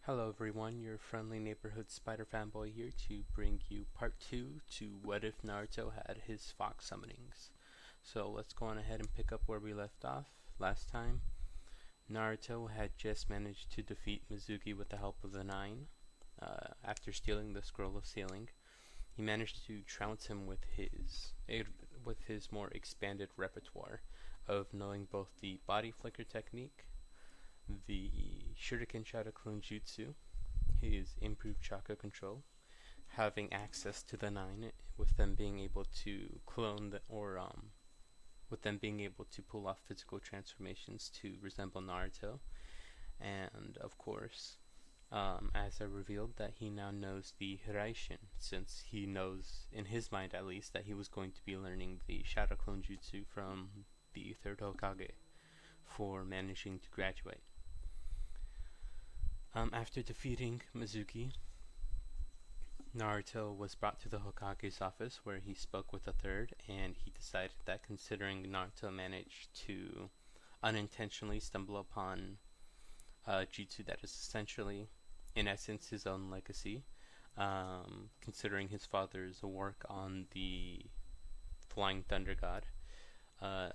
Hello everyone, your friendly neighborhood spider fanboy here to bring you part 2 to What If Naruto Had His Fox Summonings. So let's go on ahead and pick up where we left off. Last time, Naruto had just managed to defeat Mizuki with the help of the Nine. After stealing the Scroll of Sealing, he managed to trounce him with his more expanded repertoire of knowing both the body flicker technique, the Shuriken Shadow Clone Jutsu, his improved chakra control, having access to the Nine, with them being able to clone with them being able to pull off physical transformations to resemble Naruto, and of course, as I revealed, that he now knows the Hiraishin, since he knows, in his mind at least, that he was going to be learning the Shadow Clone Jutsu from the third Hokage for managing to graduate. After defeating Mizuki, Naruto was brought to the Hokage's office where he spoke with the third, and he decided that considering Naruto managed to unintentionally stumble upon a jutsu that is essentially, in essence, his own legacy, considering his father's work on the Flying Thunder God, uh,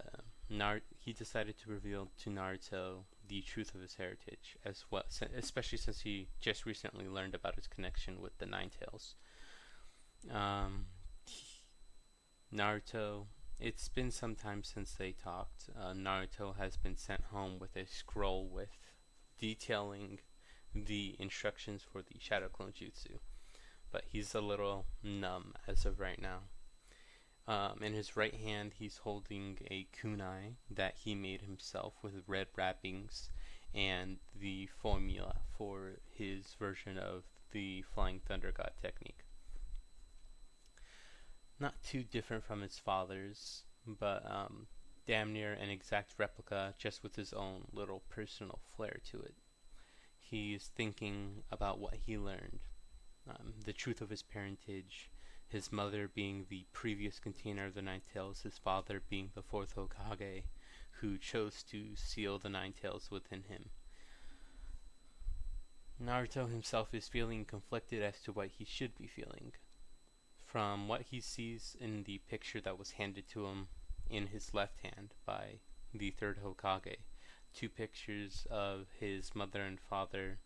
he decided to reveal to Naruto the truth of his heritage, as well, especially since he just recently learned about his connection with the Nine Tails. Um, Naruto, it's been some time since they talked. Naruto has been sent home with a scroll with detailing the instructions for the Shadow Clone Jutsu, but he's a little numb as of right now. In his right hand, he's holding a kunai that he made himself with red wrappings and the formula for his version of the Flying Thunder God technique. Not too different from his father's, but damn near an exact replica, just with his own little personal flair to it. He's thinking about what he learned, the truth of his parentage, his mother being the previous container of the Nine Tails, his father being the fourth Hokage, who chose to seal the Nine Tails within him. Naruto himself is feeling conflicted as to what he should be feeling. From what he sees in the picture that was handed to him in his left hand by the third Hokage, two pictures of his mother and father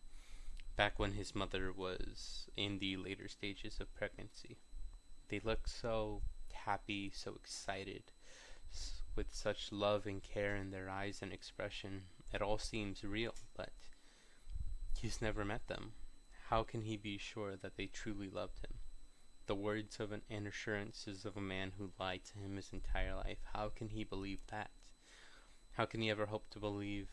back when his mother was in the later stages of pregnancy. They look so happy, so excited, with such love and care in their eyes and expression. It all seems real, but he's never met them. How can he be sure that they truly loved him? The words of and assurances of a man who lied to him his entire life, how can he believe that? How can he ever hope to believe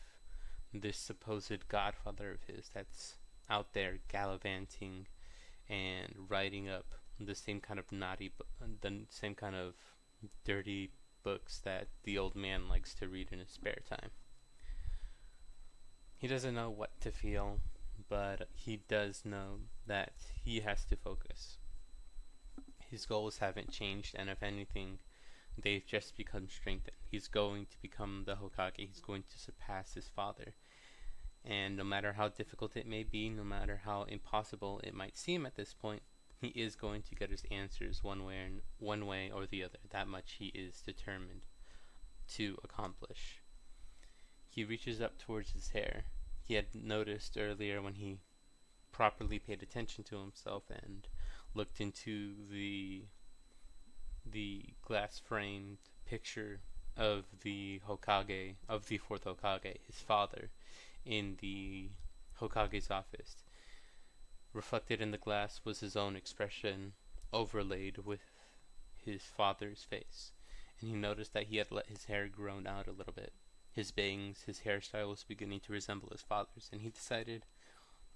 this supposed godfather of his that's out there gallivanting and writing up the same kind of the same kind of dirty books that the old man likes to read in his spare time? He doesn't know what to feel, but he does know that he has to focus. His goals haven't changed, and if anything, they've just become strengthened. He's going to become the Hokage. He's going to surpass his father. And no matter how difficult it may be, no matter how impossible it might seem at this point, he is going to get his answers one way or the other. That much he is determined to accomplish. He reaches up towards his hair. He had noticed earlier when he properly paid attention to himself and looked into the glass framed picture of the Hokage, of the fourth Hokage, his father, in the Hokage's office. Reflected in the glass was his own expression overlaid with his father's face, and he noticed that he had let his hair grow out a little bit. His bangs, his hairstyle was beginning to resemble his father's, and he decided,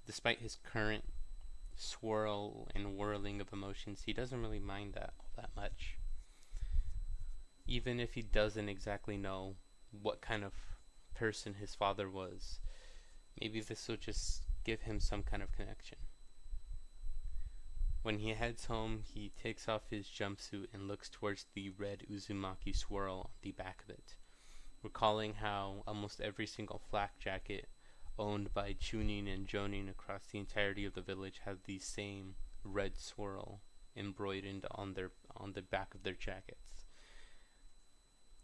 despite his current swirl and whirling of emotions, he doesn't really mind that all that much. Even if he doesn't exactly know what kind of person his father was, maybe this will just give him some kind of connection. When he heads home, he takes off his jumpsuit and looks towards the red Uzumaki swirl on the back of it, recalling how almost every single flak jacket owned by Chunin and Jonin across the entirety of the village have the same red swirl embroidered on the back of their jackets.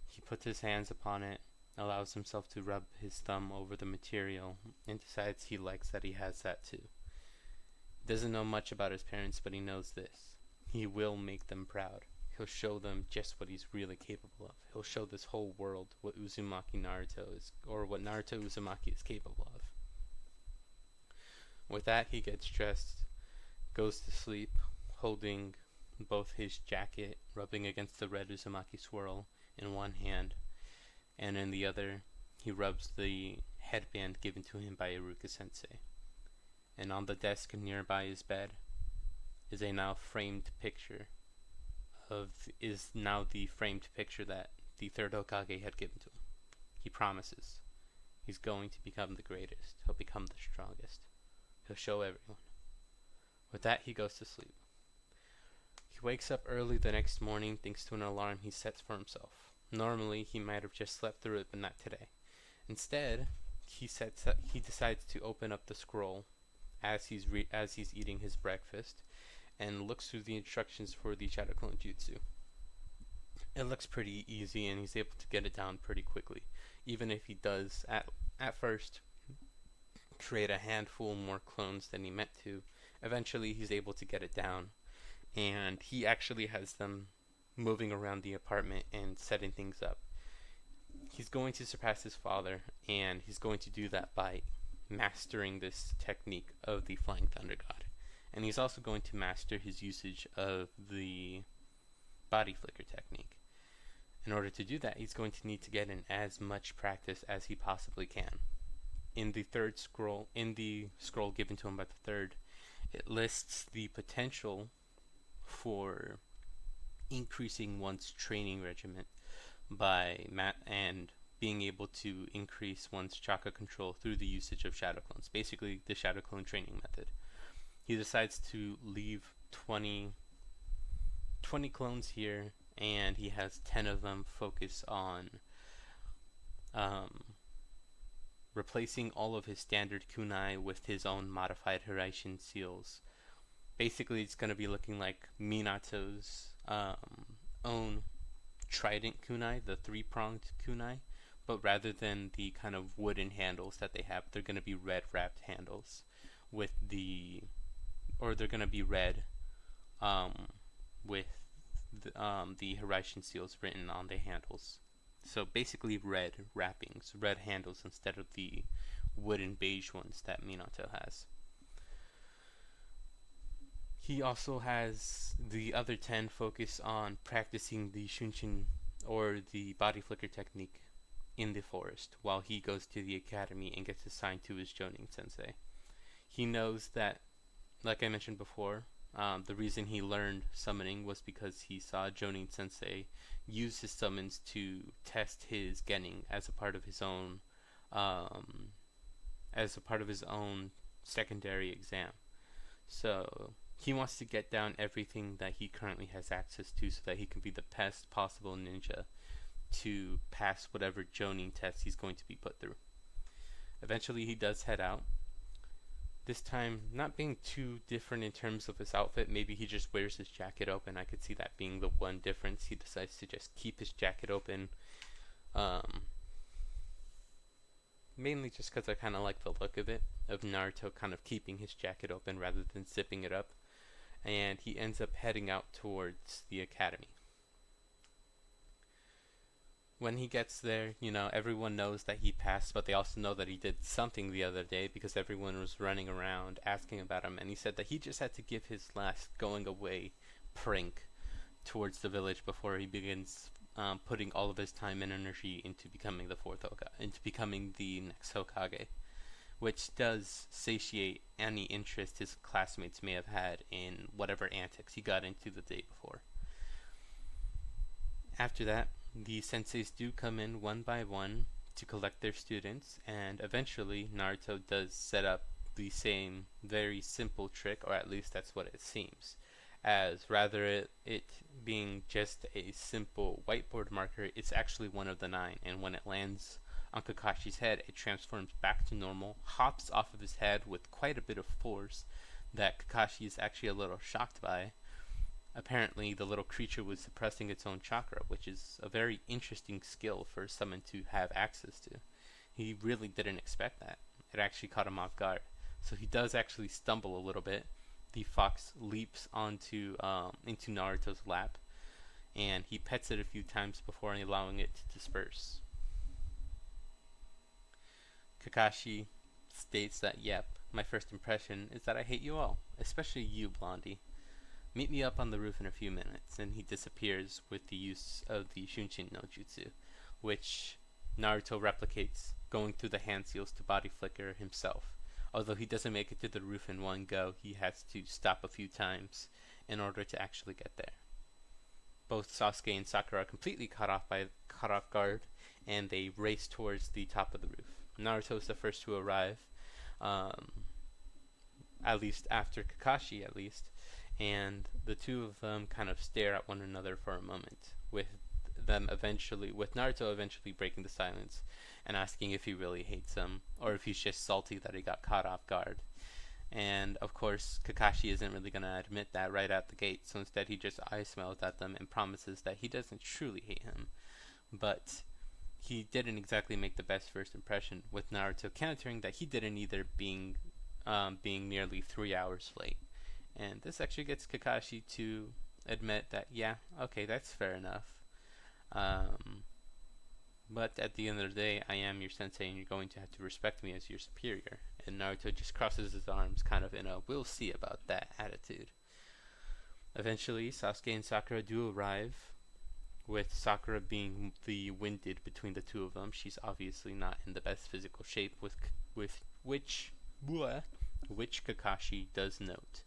He puts his hands upon it, allows himself to rub his thumb over the material, and decides he likes that he has that too. Doesn't know much about his parents, but he knows this: he will make them proud. He'll show them just what he's really capable of. He'll show this whole world what Uzumaki Naruto is, or what Naruto Uzumaki is capable of. With that, he gets dressed, goes to sleep, holding both his jacket, rubbing against the red Uzumaki swirl in one hand, and in the other, he rubs the headband given to him by Iruka Sensei. And on the desk nearby his bed is a now framed picture the framed picture that the third Hokage had given to him. He promises he's going to become the greatest. He'll become the strongest. He'll show everyone. With that, he goes to sleep. He wakes up early the next morning thanks to an alarm he sets for himself. Normally, he might have just slept through it, but not today. Instead, he decides to open up the scroll as he's eating his breakfast, and looks through the instructions for the Shadow Clone Jutsu. It looks pretty easy, and he's able to get it down pretty quickly, even if he does at first create a handful more clones than he meant to. Eventually, he's able to get it down, and he actually has them moving around the apartment and setting things up. He's going to surpass his father, and he's going to do that by mastering this technique of the Flying Thunder God. And he's also going to master his usage of the body flicker technique. In order to do that, he's going to need to get in as much practice as he possibly can. In the scroll given to him by the third, it lists the potential for increasing one's training regimen and being able to increase one's chakra control through the usage of shadow clones, basically the shadow clone training method. He decides to leave 20 clones here, and he has 10 of them focus on replacing all of his standard kunai with his own modified Hiraishin seals. Basically, it's going to be looking like Minato's own trident kunai, the three-pronged kunai, but rather than the kind of wooden handles that they have, they're going to be red wrapped handles they're going to be red with the Hiraishin seals written on the handles. So basically red wrappings, red handles instead of the wooden beige ones that Minato has. He also has the other 10 focus on practicing the Shunshin, or the body flicker technique, in the forest, while he goes to the academy and gets assigned to his Jonin sensei. He knows that, like I mentioned before, the reason he learned summoning was because he saw Jonin sensei use his summons to test his genin as a part of his own secondary exam. So he wants to get down everything that he currently has access to so that he can be the best possible ninja to pass whatever Jonin test he's going to be put through. Eventually he does head out. This time, not being too different in terms of his outfit. Maybe he just wears his jacket open. I could see that being the one difference. He decides to just keep his jacket open. Mainly just because I kind of like the look of it, of Naruto kind of keeping his jacket open rather than zipping it up. And he ends up heading out towards the academy. When he gets there, everyone knows that he passed, but they also know that he did something the other day because everyone was running around asking about him, and he said that he just had to give his last going away prank towards the village before he begins putting all of his time and energy into becoming the fourth Hokage, into becoming the next Hokage, which does satiate any interest his classmates may have had in whatever antics he got into the day before. After that, the senseis do come in one by one to collect their students, and eventually Naruto does set up the same very simple trick, or at least that's what it seems, as rather it being just a simple whiteboard marker, it's actually one of the 9, and when it lands on Kakashi's head, it transforms back to normal, hops off of his head with quite a bit of force that Kakashi is actually a little shocked by. Apparently, the little creature was suppressing its own chakra, which is a very interesting skill for someone to have access to. He really didn't expect that. It actually caught him off guard. So he does actually stumble a little bit. The fox leaps onto into Naruto's lap, and he pets it a few times before allowing it to disperse. Kakashi states that, yep, my first impression is that I hate you all, especially you, Blondie. Meet me up on the roof in a few minutes, and he disappears with the use of the Shunshin no Jutsu, which Naruto replicates, going through the hand seals to body flicker himself. Although he doesn't make it to the roof in one go, he has to stop a few times in order to actually get there. Both Sasuke and Sakura are completely caught off guard, and they race towards the top of the roof. Naruto is the first to arrive, at least after Kakashi, at least, and the two of them kind of stare at one another for a moment, with Naruto eventually breaking the silence and asking if he really hates him, or if he's just salty that he got caught off guard. And of course, Kakashi isn't really going to admit that right out the gate, so instead he just eye smiles at them and promises that he doesn't truly hate him. But he didn't exactly make the best first impression, with Naruto countering that he didn't either, being nearly 3 hours late. And this actually gets Kakashi to admit that, yeah, okay, that's fair enough. But at the end of the day, I am your sensei and you're going to have to respect me as your superior. And Naruto just crosses his arms, kind of in a we'll see about that attitude. Eventually, Sasuke and Sakura do arrive, with Sakura being the winded between the two of them. She's obviously not in the best physical shape, which Kakashi does note,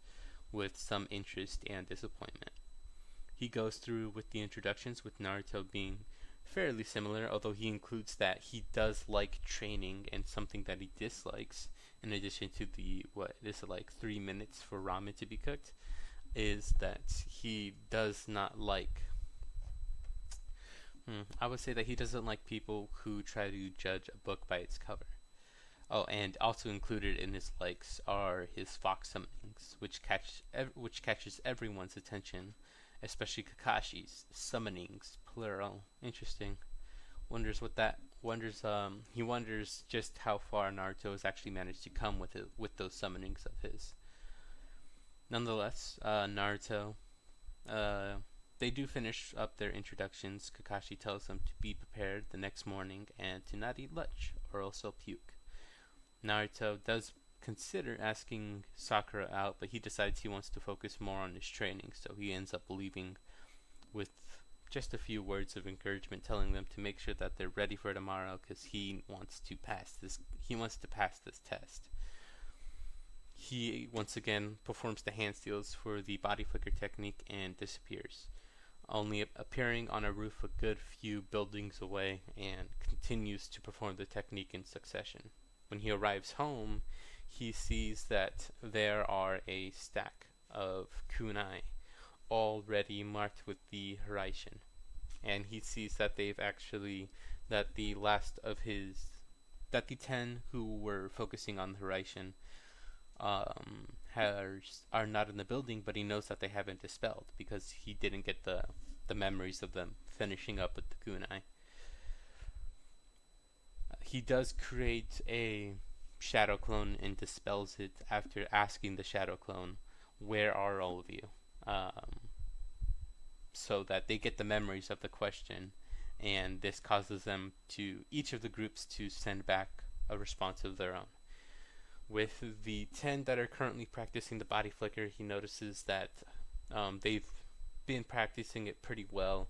with some interest and disappointment. He goes through with the introductions, with Naruto being fairly similar, although he includes that he does like training, and something that he dislikes, in addition to the, 3 minutes for ramen to be cooked, is that he does not like, I would say that he doesn't like people who try to judge a book by its cover. Oh, and also included in his likes are his fox summonings, which catches everyone's attention, especially Kakashi's summonings, plural. Interesting. He wonders just how far Naruto has actually managed to come with those summonings of his. Nonetheless, Naruto, they do finish up their introductions. Kakashi tells them to be prepared the next morning and to not eat lunch, or else he'll puke. Naruto does consider asking Sakura out, but he decides he wants to focus more on his training, so he ends up leaving with just a few words of encouragement, telling them to make sure that they're ready for tomorrow, because he wants to pass this test. He once again performs the hand steals for the body flicker technique and disappears, only appearing on a roof a good few buildings away, and continues to perform the technique in succession. When he arrives home, he sees that there are a stack of kunai already marked with the Hiraishin, and he sees that the 10 who were focusing on the Hiraishin are not in the building, but he knows that they haven't dispelled because he didn't get the memories of them finishing up with the kunai. He does create a shadow clone and dispels it after asking the shadow clone, "Where are all of you?" So that they get the memories of the question, and this causes each of the groups to send back a response of their own. With the 10 that are currently practicing the body flicker, he notices that they've been practicing it pretty well,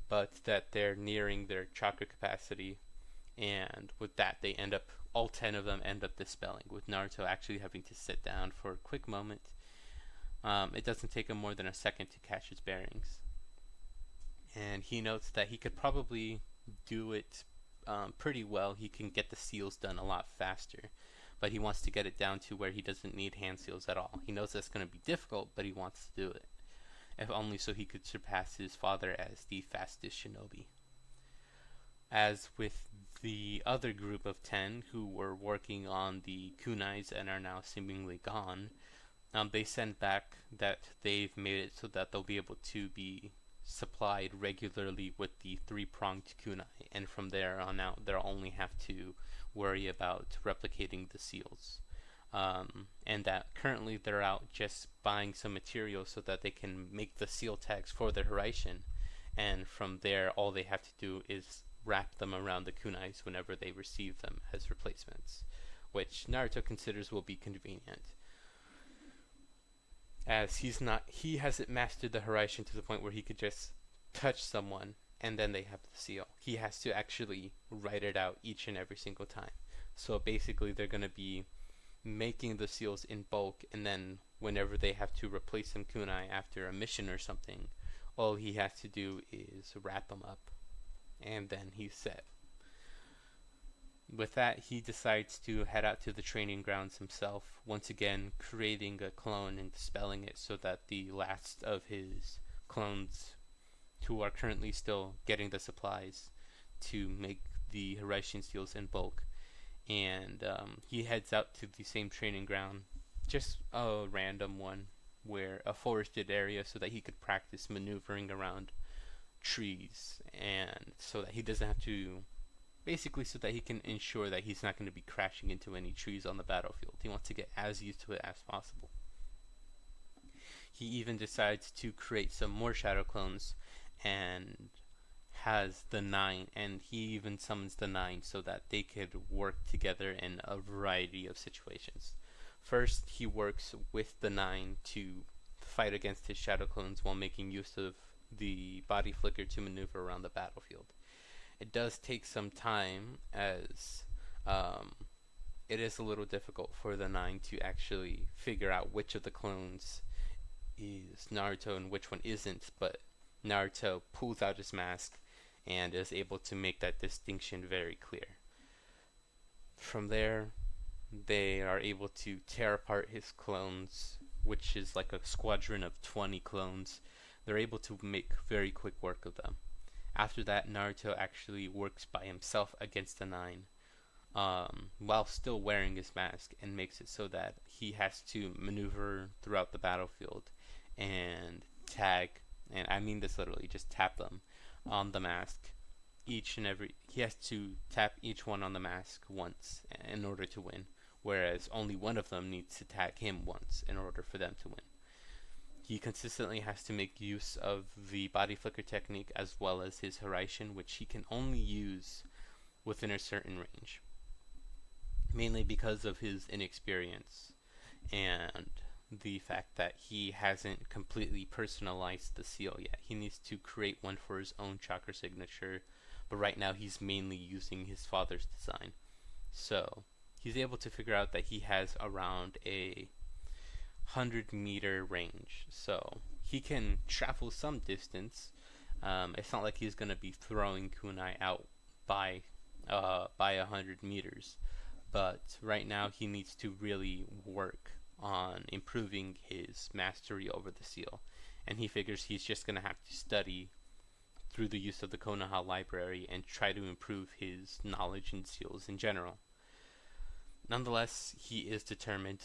but that they're nearing their chakra capacity, and with that all 10 of them end up dispelling, with Naruto actually having to sit down for a quick moment. It doesn't take him more than a second to catch his bearings, and he notes that he could probably do it pretty well. He can get the seals done a lot faster, but he wants to get it down to where he doesn't need hand seals at all. He knows that's going to be difficult, but he wants to do it, if only so he could surpass his father as the fastest shinobi. As with The other group of 10 who were working on the kunais and are now seemingly gone, they send back that they've made it so that they'll be able to be supplied regularly with the three-pronged kunai, and from there on out, they'll only have to worry about replicating the seals. And that currently they're out just buying some material so that they can make the seal tags for the Horaishin, and from there, all they have to do is wrap them around the kunais whenever they receive them as replacements, which Naruto considers will be convenient, as he hasn't mastered the Horaishin to the point where he could just touch someone and then they have the seal. He has to actually write it out each and every single time. So basically, they're going to be making the seals in bulk, and then whenever they have to replace some kunai after a mission or something, all he has to do is wrap them up, and then he's set. With that, he decides to head out to the training grounds himself, once again creating a clone and dispelling it so that the last of his clones, who are currently still getting the supplies to make the Horaishin seals in bulk, and he heads out to the same training ground, just a random one, where a forested area, so that he could practice maneuvering around trees, and so that he doesn't have to, basically so that he can ensure that he's not going to be crashing into any trees on the battlefield. He wants to get as used to it as possible. He even decides to create some more shadow clones and has the 9, and he even summons the 9 so that they could work together in a variety of situations. First, he works with the 9 to fight against his shadow clones while making use of the body flicker to maneuver around the battlefield. It does take some time, as it is a little difficult for the 9 to actually figure out which of the clones is Naruto and which one isn't, but Naruto pulls out his mask and is able to make that distinction very clear. From there, they are able to tear apart his clones, which is like a squadron of 20 clones. They're able to make very quick work of them. After that, Naruto actually works by himself against the 9, while still wearing his mask, and makes it so that he has to maneuver throughout the battlefield and tag, and I mean this literally, just tap them on the mask. He has to tap each one on the mask once in order to win, whereas only one of them needs to tag him once in order for them to win. He consistently has to make use of the body flicker technique as well as his Horaishin, which he can only use within a certain range, mainly because of his inexperience and the fact that he hasn't completely personalized the seal yet. He needs to create one for his own chakra signature, but right now he's mainly using his father's design. So he's able to figure out that he has around a 100-meter range, so he can travel some distance. It's not like he's going to be throwing kunai out by 100 meters, but right now he needs to really work on improving his mastery over the seal, and he figures he's just going to have to study through the use of the Konoha library and try to improve his knowledge in seals in general. Nonetheless, he is determined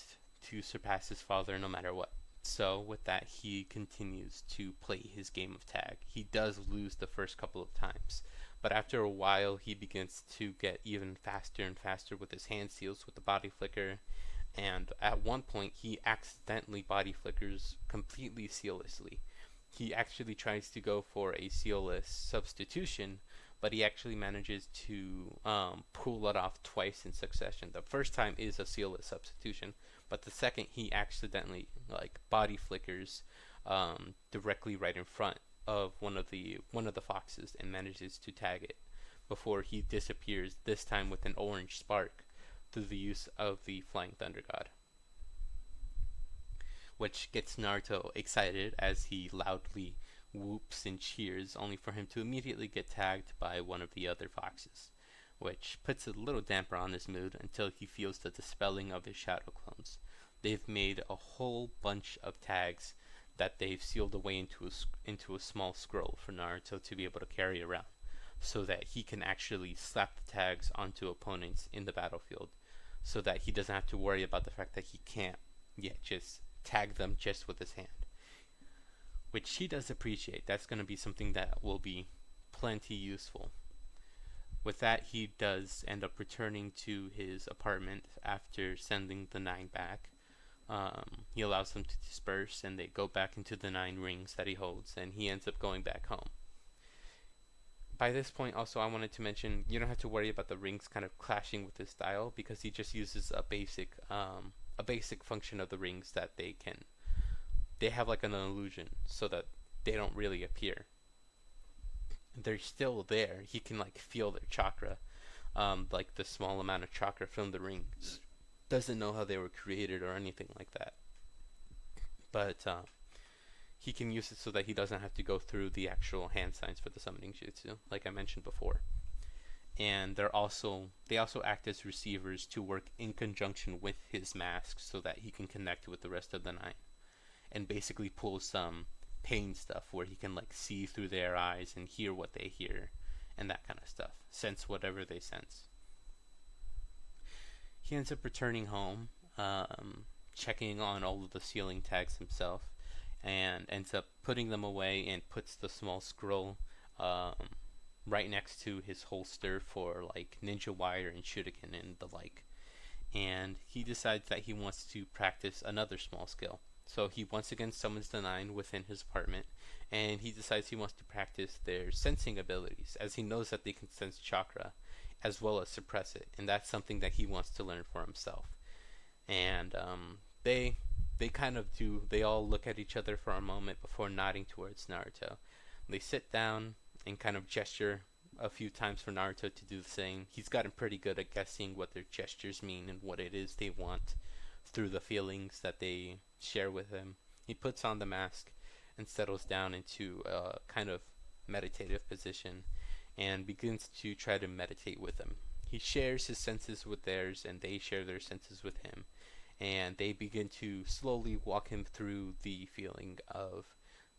to surpass his father no matter what. So with that, he continues to play his game of tag. He does lose the first couple of times, but after a while he begins to get even faster and faster with his hand seals with the body flicker, and at one point he accidentally body flickers completely seallessly. He actually tries to go for a sealless substitution, but he actually manages to pull it off twice in succession. The first time is a sealless substitution, but the second he accidentally body flickers directly right in front of one of the foxes and manages to tag it before he disappears, this time with an orange spark through the use of the Flying Thunder God, which gets Naruto excited as he loudly whoops and cheers, only for him to immediately get tagged by one of the other foxes, which puts a little damper on his mood until he feels the dispelling of his shadow clones. They've made a whole bunch of tags that they've sealed away into a small scroll for Naruto to be able to carry around. so that he can actually slap the tags onto opponents in the battlefield, so that he doesn't have to worry about the fact that he can't yet just tag them just with his hand, which he does appreciate. That's going to be something that will be plenty useful. With that, he does end up returning to his apartment after sending the 9 back. He allows them to disperse, and they go back into the 9 rings that he holds, and he ends up going back home. By this point, also, I wanted to mention, you don't have to worry about the rings kind of clashing with his style, because he just uses a basic function of the rings that they have like an illusion, so that they don't really appear. They're still there. He can like feel their chakra, like the small amount of chakra from the rings. Doesn't know how they were created or anything like that, but he can use it so that he doesn't have to go through the actual hand signs for the summoning jutsu, like I mentioned before. And they also act as receivers to work in conjunction with his mask, so that he can connect with the rest of the 9, and basically pull some pain stuff where he can like see through their eyes and hear what they hear, and that kind of stuff, sense whatever they sense. He ends up returning home, checking on all of the ceiling tags himself, and ends up putting them away, and puts the small scroll right next to his holster for like ninja wire and shuriken and the like. And he decides that he wants to practice another small skill. So he once again summons the 9 within his apartment, and he decides he wants to practice their sensing abilities, as he knows that they can sense chakra as well as suppress it, and that's something that he wants to learn for himself. And they kind of do. They all look at each other for a moment before nodding towards Naruto. They sit down and kind of gesture a few times for Naruto to do the same. He's gotten pretty good at guessing what their gestures mean and what it is they want through the feelings that they share with him. He puts on the mask and settles down into a kind of meditative position and begins to try to meditate with them. He shares his senses with theirs, and they share their senses with him, and they begin to slowly walk him through the feeling of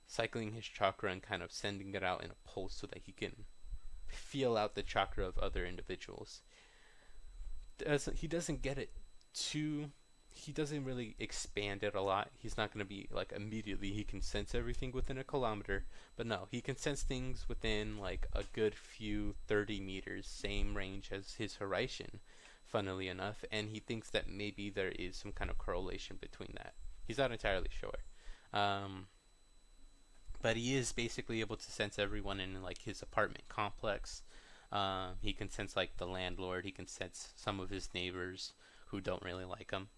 cycling his chakra and kind of sending it out in a pulse so that he can feel out the chakra of other individuals. He doesn't get it too. He doesn't really expand it a lot. He's not going to be like immediately he can sense everything within a kilometer, but no, he can sense things within like a good few 30 meters, same range as his Horizon, funnily enough, and he thinks that maybe there is some kind of correlation between that. He's not entirely sure. But he is basically able to sense everyone in like his apartment complex. He can sense like the landlord. He can sense some of his neighbors who don't really like him.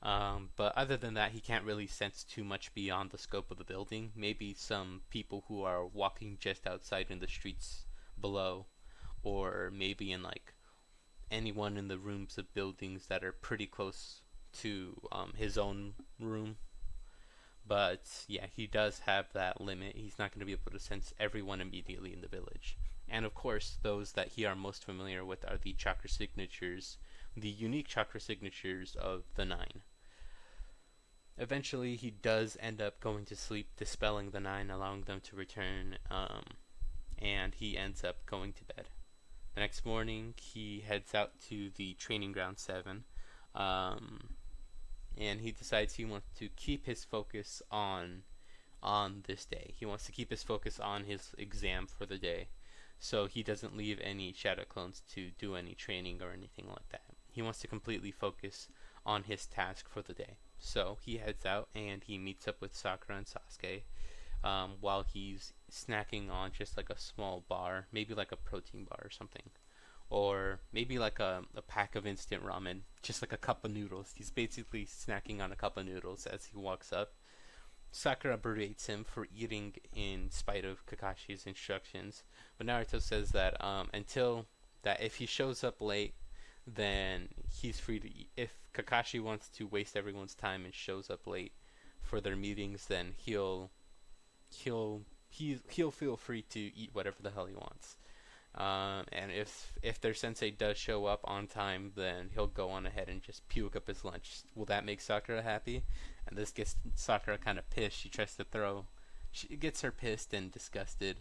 But other than that, he can't really sense too much beyond the scope of the building. Maybe some people who are walking just outside in the streets below, or maybe in like anyone in the rooms of buildings that are pretty close to his own room. But yeah, he does have that limit. He's not going to be able to sense everyone immediately in the village. And of course, those that he are most familiar with are the chakra signatures, the unique chakra signatures of the 9. Eventually, he does end up going to sleep, dispelling the 9, allowing them to return, and he ends up going to bed. The next morning, he heads out to the training ground 7, and he decides he wants to keep his focus on this day. He wants to keep his focus on his exam for the day, so he doesn't leave any shadow clones to do any training or anything like that. He wants to completely focus on his task for the day. So he heads out and he meets up with Sakura and Sasuke while he's snacking on just like a small bar, maybe like a protein bar or something. Or maybe like a pack of instant ramen, just like a cup of noodles. He's basically snacking on a cup of noodles as he walks up. Sakura berates him for eating in spite of Kakashi's instructions, but Naruto says that if he shows up late, then he's free to eat. If Kakashi wants to waste everyone's time and shows up late for their meetings, then he'll feel free to eat whatever the hell he wants. And if their sensei does show up on time, then he'll go on ahead and just puke up his lunch. Will that make Sakura happy? And this gets Sakura kind of pissed. She gets her pissed and disgusted,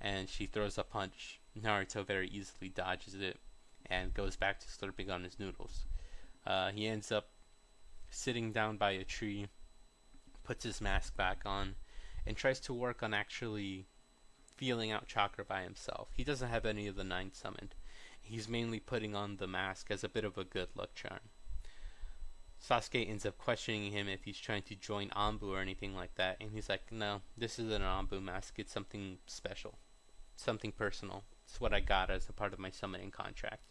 and she throws a punch Naruto very easily dodges it and goes back to slurping on his noodles. He ends up sitting down by a tree, puts his mask back on, and tries to work on actually feeling out chakra by himself. He doesn't have any of the 9 summoned. He's mainly putting on the mask as a bit of a good luck charm. Sasuke ends up questioning him if he's trying to join Anbu or anything like that, and he's like, no, this isn't an Anbu mask, it's something special, something personal. It's what I got as a part of my summoning contract.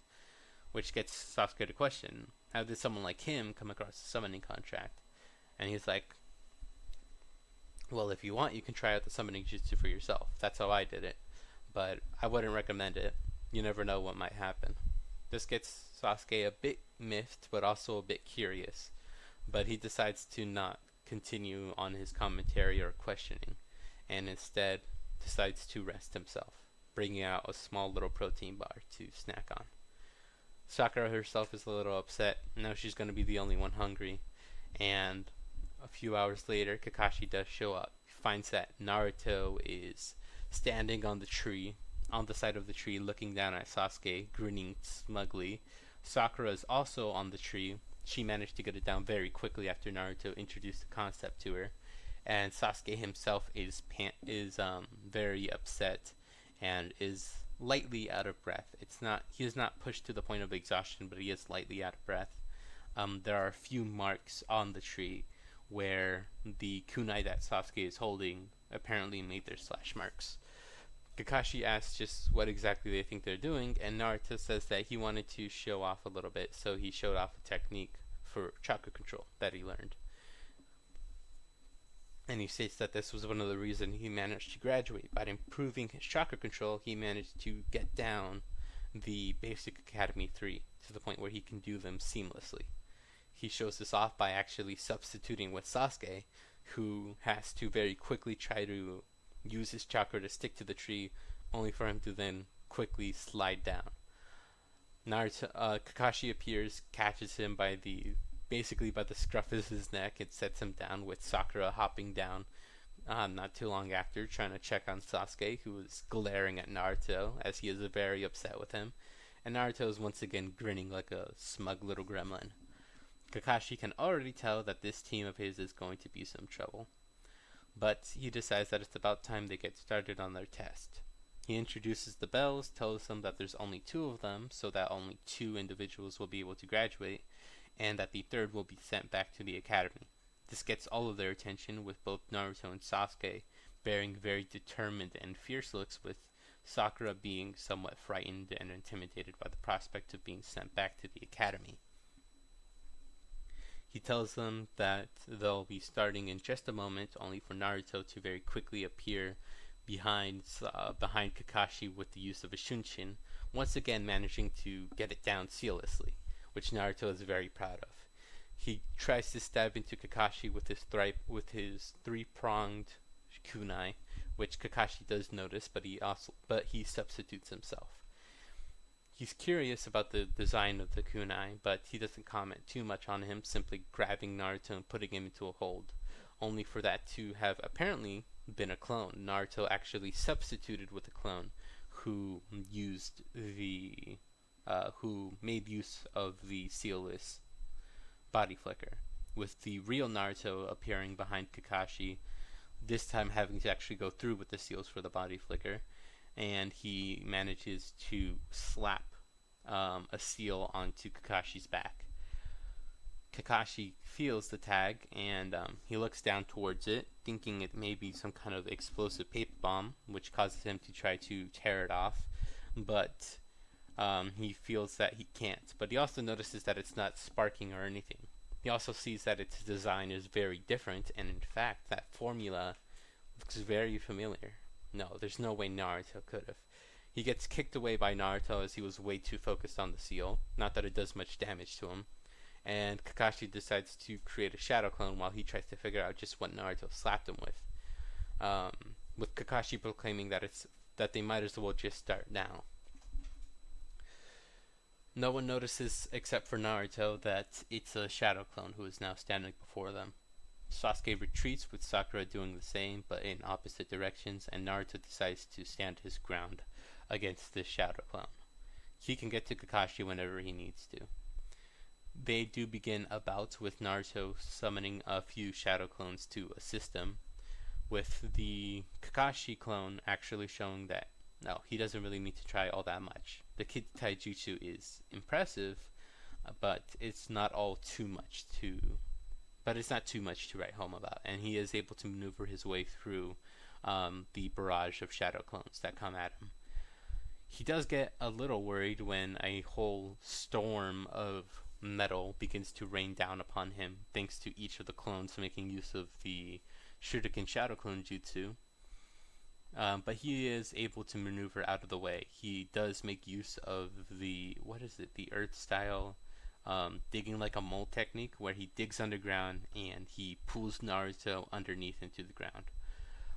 Which gets Sasuke to question, how did someone like him come across a summoning contract? And he's like, well, if you want, you can try out the summoning jutsu for yourself. That's how I did it. But I wouldn't recommend it. You never know what might happen. This gets Sasuke a bit miffed, but also a bit curious. But he decides to not continue on his commentary or questioning, and instead decides to rest himself, bringing out a small little protein bar to snack on. Sakura herself is a little upset. Now she's going to be the only one hungry. And a few hours later, Kakashi does show up. He finds that Naruto is standing on the side of the tree, looking down at Sasuke, grinning smugly. Sakura is also on the tree. She managed to get it down very quickly after Naruto introduced the concept to her. And Sasuke himself is very upset and is lightly out of breath. He is not pushed to the point of exhaustion, but he is lightly out of breath. There are a few marks on the tree where the kunai that Sasuke is holding apparently made their slash marks. Kakashi asks just what exactly they think they're doing, and Naruto says that he wanted to show off a little bit, so he showed off a technique for chakra control that he learned. And he states that this was one of the reasons he managed to graduate. By improving his chakra control, he managed to get down the Basic Academy 3 to the point where he can do them seamlessly. He shows this off by actually substituting with Sasuke, who has to very quickly try to use his chakra to stick to the tree, only for him to then quickly slide down. Kakashi appears, catches him by the scruff of his neck, and sets him down, with Sakura hopping down not too long after, trying to check on Sasuke, who is glaring at Naruto as he is very upset with him. And Naruto is once again grinning like a smug little gremlin. Kakashi can already tell that this team of his is going to be some trouble, but he decides that it's about time they get started on their test. He introduces the bells, tells them that there's only 2 of them, so that only 2 individuals will be able to graduate, and that the 3rd will be sent back to the academy. This gets all of their attention, with both Naruto and Sasuke bearing very determined and fierce looks, with Sakura being somewhat frightened and intimidated by the prospect of being sent back to the academy. He tells them that they'll be starting in just a moment, only for Naruto to very quickly appear behind Kakashi with the use of a Shunshin, once again managing to get it down seamlessly, which Naruto is very proud of. He tries to stab into Kakashi with his 3-pronged kunai, which Kakashi does notice, but he substitutes himself. He's curious about the design of the kunai, but he doesn't comment too much on him, simply grabbing Naruto and putting him into a hold, only for that to have apparently been a clone. Naruto actually substituted with a clone who made use of the sealless body flicker, with the real Naruto appearing behind Kakashi, this time having to actually go through with the seals for the body flicker, and he manages to slap a seal onto Kakashi's back. Kakashi feels the tag, and he looks down towards it, thinking it may be some kind of explosive paper bomb, which causes him to try to tear it off, but he feels that he can't. But he also notices that it's not sparking or anything. He also sees that its design is very different, and in fact, that formula looks very familiar. No, there's no way Naruto could have. He gets kicked away by Naruto as he was way too focused on the seal. Not that it does much damage to him. And Kakashi decides to create a shadow clone while he tries to figure out just what Naruto slapped him with Kakashi proclaiming that they might as well just start now. No one notices except for Naruto that it's a shadow clone who is now standing before them. Sasuke retreats, with Sakura doing the same, but in opposite directions, and Naruto decides to stand his ground, against this shadow clone. He can get to Kakashi whenever he needs to. They do begin a bout with Naruto summoning a few shadow clones to assist him, with the Kakashi clone actually showing that no, he doesn't really need to try all that much. The Kid Taijutsu is impressive, but it's not too much to write home about, and he is able to maneuver his way through the barrage of shadow clones that come at him. He does get a little worried when a whole storm of metal begins to rain down upon him, thanks to each of the clones making use of the Shuriken Shadow Clone Jutsu. But he is able to maneuver out of the way. He does make use of the Earth style digging like a mole technique, where he digs underground and he pulls Naruto underneath into the ground,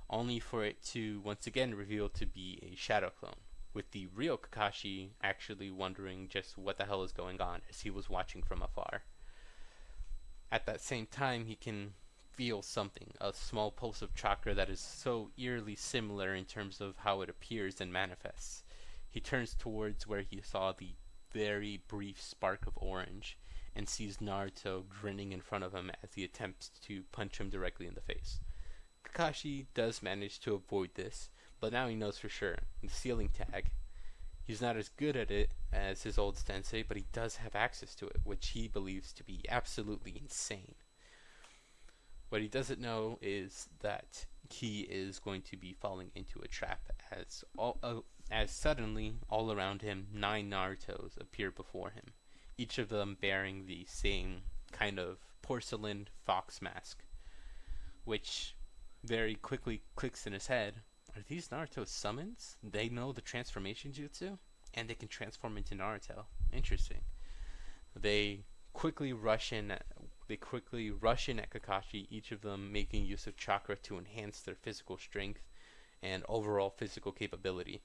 only for it to once again reveal to be a shadow clone, with the real Kakashi actually wondering just what the hell is going on as he was watching from afar. At that same time, he can feel something, a small pulse of chakra that is so eerily similar in terms of how it appears and manifests. He turns towards where he saw the very brief spark of orange and sees Naruto grinning in front of him as he attempts to punch him directly in the face. Kakashi does manage to avoid this, but now he knows for sure. The ceiling tag, he's not as good at it as his old sensei, but he does have access to it, which he believes to be absolutely insane. What he doesn't know is that he is going to be falling into a trap, as suddenly, all around him, 9 Narutos appear before him, each of them bearing the same kind of porcelain fox mask, which very quickly clicks in his head. Are these Naruto summons? They know the transformation jutsu, and they can transform into Naruto. Interesting. They quickly rush in at Kakashi, each of them making use of chakra to enhance their physical strength and overall physical capability.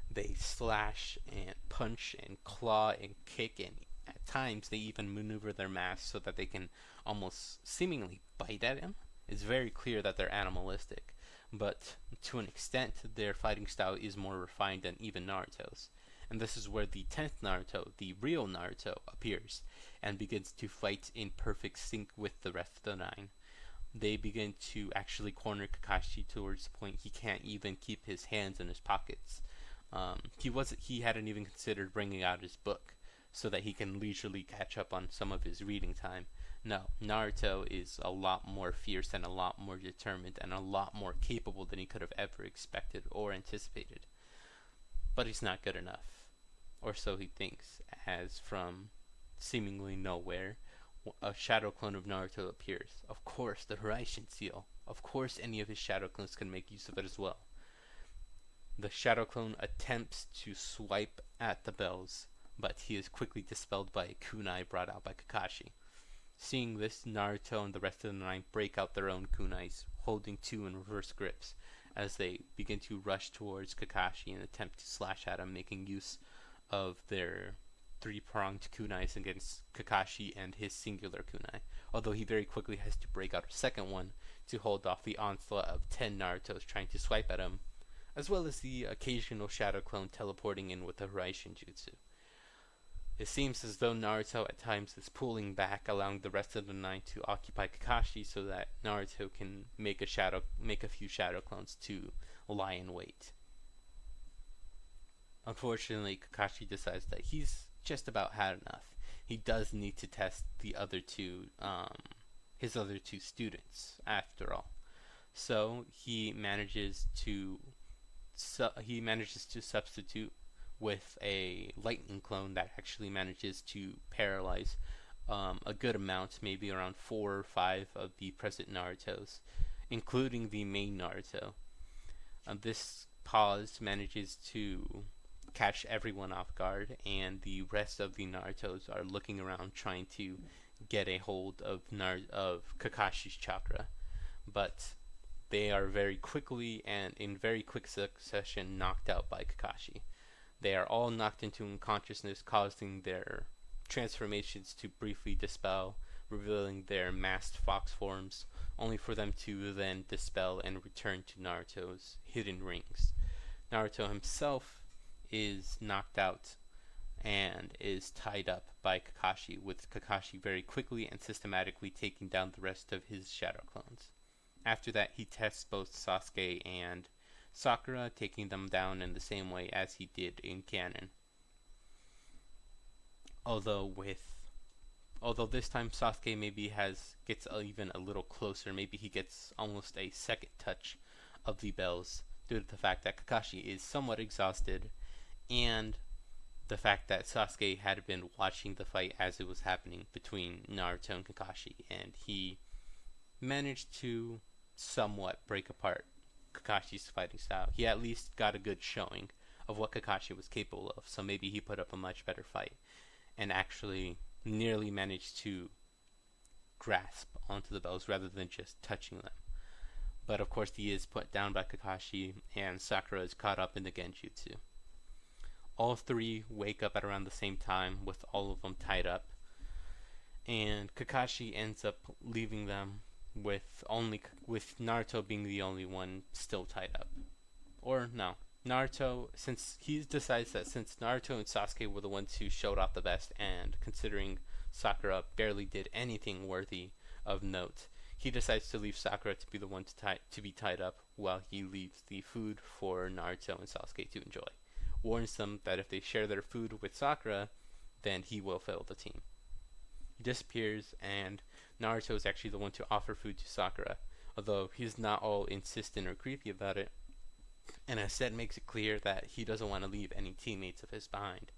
They slash and punch and claw and kick, and at times they even maneuver their masks so that they can almost seemingly bite at him. It's very clear that they're animalistic, but to an extent their fighting style is more refined than even Naruto's. And this is where the 10th Naruto, the real Naruto, appears and begins to fight in perfect sync with the rest of the 9. They begin to actually corner Kakashi towards the point he can't even keep his hands in his pockets. He hadn't even considered bringing out his book so that he can leisurely catch up on some of his reading time. No, Naruto is a lot more fierce and a lot more determined and a lot more capable than he could have ever expected or anticipated. But he's not good enough. Or so he thinks, as from seemingly nowhere, a shadow clone of Naruto appears. Of course, the Hiraishin seal. Of course, any of his shadow clones can make use of it as well. The shadow clone attempts to swipe at the bells, but he is quickly dispelled by a kunai brought out by Kakashi. Seeing this, Naruto and the rest of the 9 break out their own kunais, holding 2 in reverse grips, as they begin to rush towards Kakashi and attempt to slash at him, making use of their 3-pronged kunais against Kakashi and his singular kunai, although he very quickly has to break out a second one to hold off the onslaught of 10 Narutos trying to swipe at him, as well as the occasional shadow clone teleporting in with the Hiraishin jutsu. It seems as though Naruto at times is pulling back, allowing the rest of the 9 to occupy Kakashi so that Naruto can make a few shadow clones to lie in wait. Unfortunately, Kakashi decides that he's just about had enough. He does need to test the other two, his other 2 students, after all. So he manages to substitute with a lightning clone that actually manages to paralyze a good amount, maybe around 4 or 5 of the present Narutos, including the main Naruto. This pause manages to catch everyone off guard, and the rest of the Narutos are looking around trying to get a hold of Kakashi's chakra, but they are very quickly and in very quick succession knocked out by Kakashi. They are all knocked into unconsciousness, causing their transformations to briefly dispel, revealing their masked fox forms, only for them to then dispel and return to Naruto's hidden rings. Naruto himself is knocked out and is tied up by Kakashi, with Kakashi very quickly and systematically taking down the rest of his shadow clones. After that, he tests both Sasuke and Sakura, taking them down in the same way as he did in canon. Although this time Sasuke maybe gets even a little closer, maybe he gets almost a second touch of the bells due to the fact that Kakashi is somewhat exhausted, and the fact that Sasuke had been watching the fight as it was happening between Naruto and Kakashi, and he managed to somewhat break apart Kakashi's fighting style. He at least got a good showing of what Kakashi was capable of, so maybe he put up a much better fight and actually nearly managed to grasp onto the bells rather than just touching them. But of course, he is put down by Kakashi, and Sakura is caught up in the Genjutsu. All three wake up at around the same time, with all of them tied up, and Kakashi ends up leaving them with Naruto being the only one still tied up. Or no, Naruto, since he decides that since Naruto and Sasuke were the ones who showed off the best, and considering Sakura barely did anything worthy of note, he decides to leave Sakura to be the one to be tied up, while he leaves the food for Naruto and Sasuke to enjoy. Warns them that if they share their food with Sakura, then he will fail the team. He disappears, and Naruto is actually the one to offer food to Sakura, although he's not all insistent or creepy about it, and as said, makes it clear that he doesn't want to leave any teammates of his behind,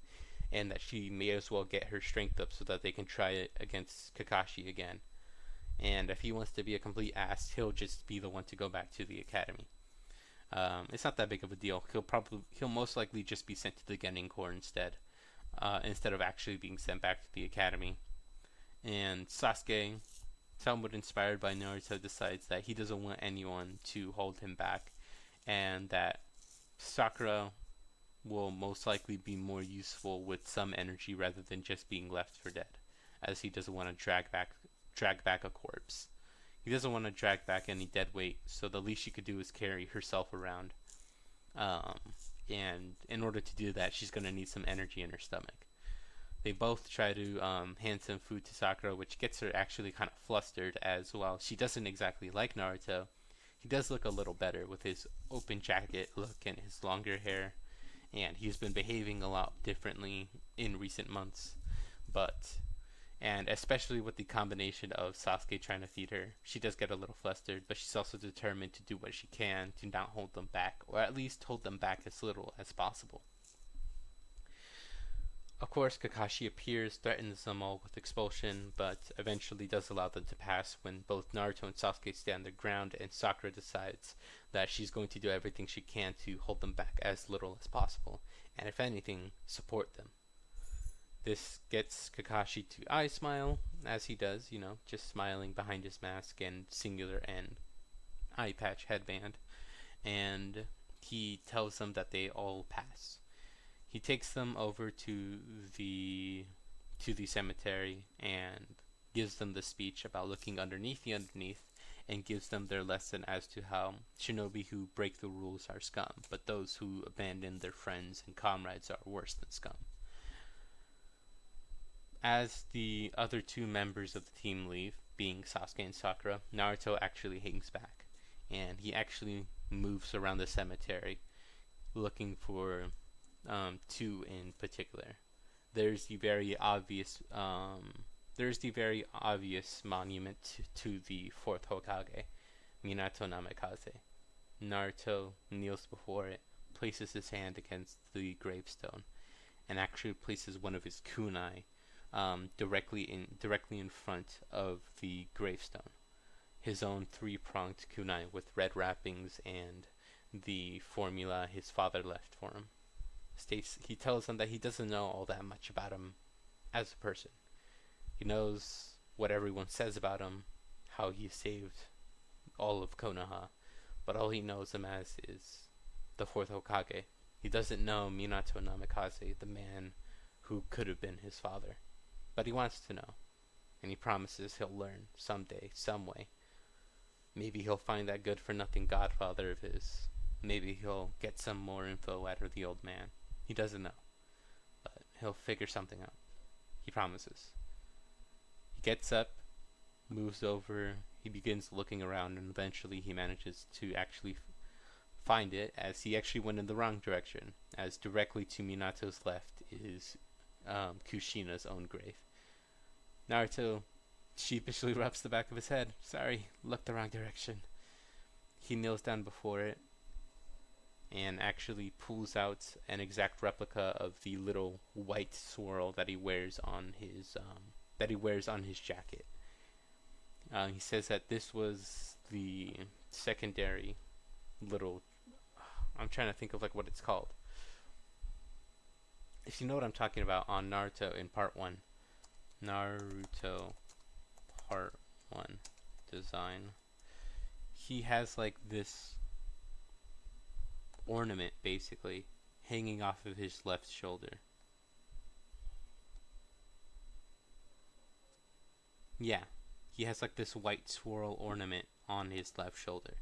and that she may as well get her strength up so that they can try it against Kakashi again. And if he wants to be a complete ass, he'll just be the one to go back to the academy. It's not that big of a deal. He'll most likely just be sent to the Genin Corps instead of actually being sent back to the academy. And Sasuke, somewhat inspired by Naruto, decides that he doesn't want anyone to hold him back, and that Sakura will most likely be more useful with some energy rather than just being left for dead, as he doesn't want to drag back a corpse. He doesn't want to drag back any dead weight, so the least she could do is carry herself around. And in order to do that, she's going to need some energy in her stomach. They both try to hand some food to Sakura, which gets her actually kind of flustered, as while she doesn't exactly like Naruto, he does look a little better with his open jacket look and his longer hair, and he's been behaving a lot differently in recent months. And especially with the combination of Sasuke trying to feed her, she does get a little flustered, but she's also determined to do what she can to not hold them back, or at least hold them back as little as possible. Of course, Kakashi appears, threatens them all with expulsion, but eventually does allow them to pass when both Naruto and Sasuke stand their ground, and Sakura decides that she's going to do everything she can to hold them back as little as possible, and if anything, support them. This gets Kakashi to eye smile, as he does, just smiling behind his mask and singular and eye patch headband, and he tells them that they all pass. He takes them over to the cemetery and gives them the speech about looking underneath the underneath, and gives them their lesson as to how shinobi who break the rules are scum, but those who abandon their friends and comrades are worse than scum. As the other two members of the team leave, being Sasuke and Sakura, Naruto actually hangs back, and he actually moves around the cemetery looking for two in particular. There's the very obvious monument to the fourth Hokage, Minato Namikaze. Naruto kneels before it, places his hand against the gravestone, and actually places one of his kunai directly in front of the gravestone. His own three-pronged kunai with red wrappings and the formula his father left for him. He tells them that he doesn't know all that much about him as a person. He knows what everyone says about him, how he saved all of Konoha, but all he knows him as is the fourth Hokage. He doesn't know Minato Namikaze, the man who could have been his father. But he wants to know, and he promises he'll learn someday, some way. Maybe he'll find that good-for-nothing godfather of his, Maybe he'll get some more info out of the old man. He doesn't know, but he'll figure something out. He promises. He gets up, moves over, he begins looking around, and eventually he manages to actually find it, as he actually went in the wrong direction, as directly to Minato's left is Kushina's own grave. Naruto sheepishly rubs the back of his head. Sorry, looked the wrong direction. He kneels down before it and actually pulls out an exact replica of the little white swirl that he wears on his jacket. He says that this was the secondary little. I'm trying to think of like what it's called. If you know what I'm talking about, on Naruto in Part 1. Naruto Part 1 design. He has like this ornament basically hanging off of his left shoulder. Yeah, he has like this white swirl ornament on his left shoulder.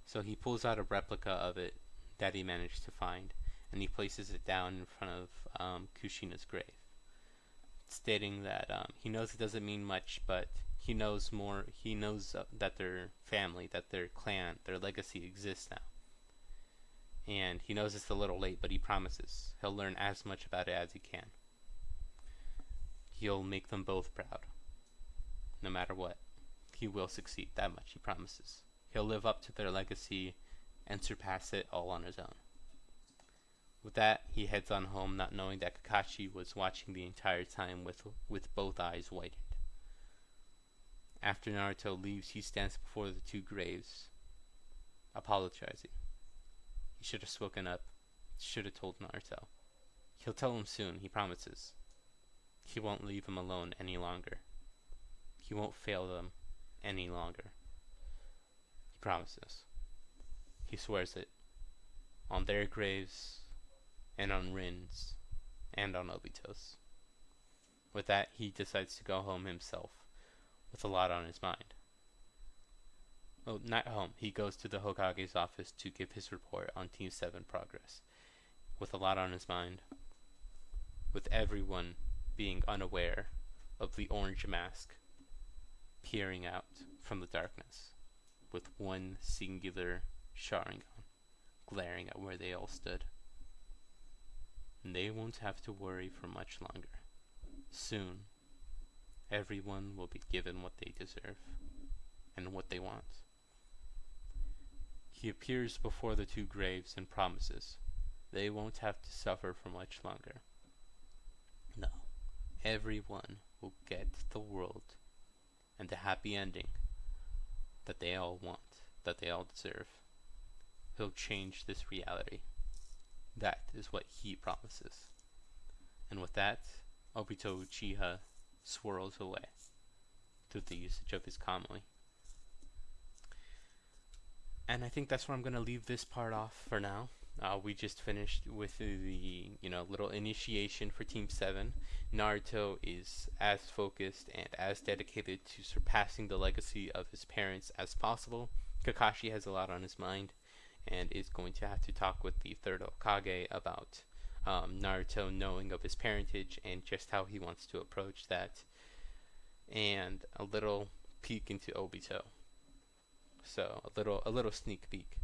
So he pulls out a replica of it that he managed to find, and he places it down in front of Kushina's grave, stating that he knows it doesn't mean much, but he knows more. He knows that their family, that their clan, their legacy exists now. And he knows it's a little late, but he promises he'll learn as much about it as he can. He'll make them both proud. No matter what, he will succeed. That much he promises. He'll live up to their legacy and surpass it all on his own. With that, he heads on home, not knowing that Kakashi was watching the entire time with both eyes widened. After Naruto leaves, he stands before the two graves, apologizing. He should have spoken up. Should have told Naruto. He'll tell him soon, he promises. He won't leave him alone any longer. He won't fail them any longer. He promises. He swears it. On their graves, and on Rin's, and on Obito's. With that, he decides to go home himself, with a lot on his mind. Oh, not home. He goes to the Hokage's office to give his report on Team 7 progress, with a lot on his mind, with everyone being unaware of the orange mask peering out from the darkness, with one singular Sharingan glaring at where they all stood. And they won't have to worry for much longer. Soon, everyone will be given what they deserve and what they want. He appears before the two graves and promises they won't have to suffer for much longer. No, everyone will get the world and the happy ending that they all want, that they all deserve. He'll change this reality. That is what he promises. And with that, Obito Uchiha swirls away through the usage of his Kamui. And I think that's where I'm going to leave this part off for now. We just finished with the little initiation for Team 7. Naruto is as focused and as dedicated to surpassing the legacy of his parents as possible. Kakashi has a lot on his mind and is going to have to talk with the third Hokage about Naruto knowing of his parentage and just how he wants to approach that, and a little peek into Obito. So a little sneak peek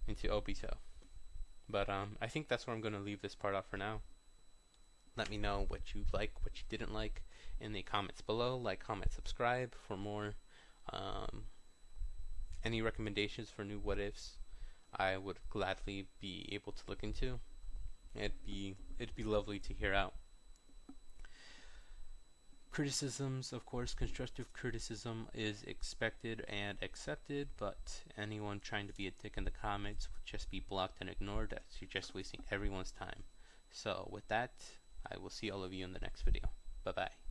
into Obito. But I think that's where I'm going to leave this part off for now. Let me know what you like, what you didn't like in the comments below. Like, comment, subscribe for more. Any recommendations for new what ifs, I would gladly be able to look into. It'd be lovely to hear out. Criticisms, of course, constructive criticism is expected and accepted, but anyone trying to be a dick in the comments would just be blocked and ignored, as you're just wasting everyone's time. So with that, I will see all of you in the next video. Bye bye.